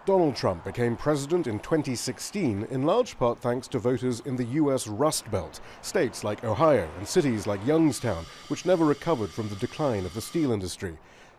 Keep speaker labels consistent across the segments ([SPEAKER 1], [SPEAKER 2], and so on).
[SPEAKER 1] Donald Trump became president in 2016 in large part thanks to voters in the U.S. Rust Belt, states like Ohio and cities like Youngstown, which never recovered from the decline of the steel industry.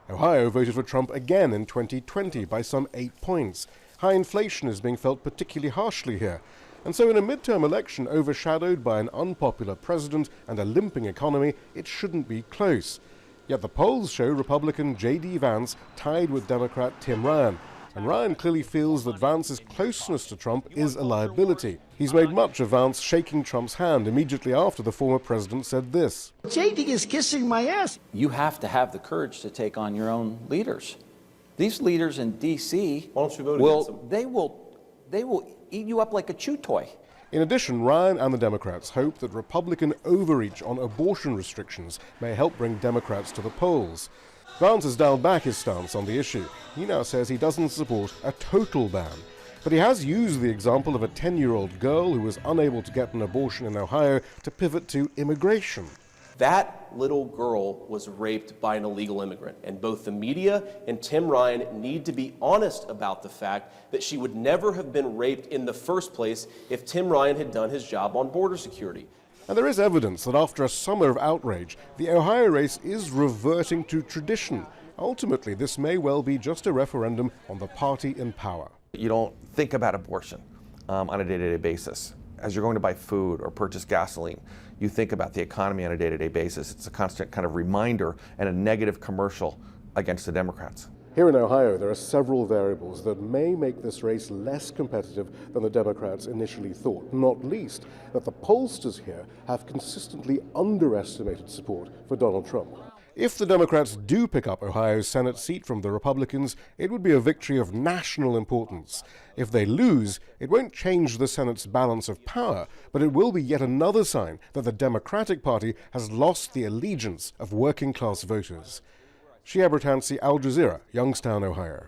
[SPEAKER 1] Ohio voted for Trump again in 2020 by some 8 points. High inflation is being felt particularly harshly here. And so in a midterm election overshadowed by an unpopular president and a limping economy, it shouldn't be close. Yet the polls show Republican J.D. Vance tied with Democrat Tim Ryan. And Ryan clearly feels that Vance's closeness to Trump is a liability. He's made much of Vance shaking Trump's hand immediately after the former president said this.
[SPEAKER 2] J.D. is kissing my ass.
[SPEAKER 3] You have to have the courage to take on your own leaders. These leaders in D.C. They will eat you up like a chew toy.
[SPEAKER 1] In addition, Ryan and the Democrats hope that Republican overreach on abortion restrictions may help bring Democrats to the polls. Vance has dialed back his stance on the issue. He now says he doesn't support a total ban. But he has used the example of a 10-year-old girl who was unable to get an abortion in Ohio to pivot to immigration.
[SPEAKER 4] That little girl was raped by an illegal immigrant, and both the media and Tim Ryan need to be honest about the fact that she would never have been raped in the first place if Tim Ryan had done his job on border security.
[SPEAKER 1] And there is evidence that after a summer of outrage, the Ohio race is reverting to tradition. Ultimately, this may well be just a referendum on the party in power.
[SPEAKER 5] You don't think about abortion on a day-to-day basis. As you're going to buy food or purchase gasoline, you think about the economy on a day-to-day basis. It's a constant kind of reminder and a negative commercial against the Democrats.
[SPEAKER 1] Here in Ohio, there are several variables that may make this race less competitive than the Democrats initially thought, not least that the pollsters here have consistently underestimated support for Donald Trump. If the Democrats do pick up Ohio's Senate seat from the Republicans, it would be a victory of national importance. If they lose, it won't change the Senate's balance of power, but it will be yet another sign that the Democratic Party has lost the allegiance of working-class voters. Rattansi, Jazeera, Youngstown, Ohio.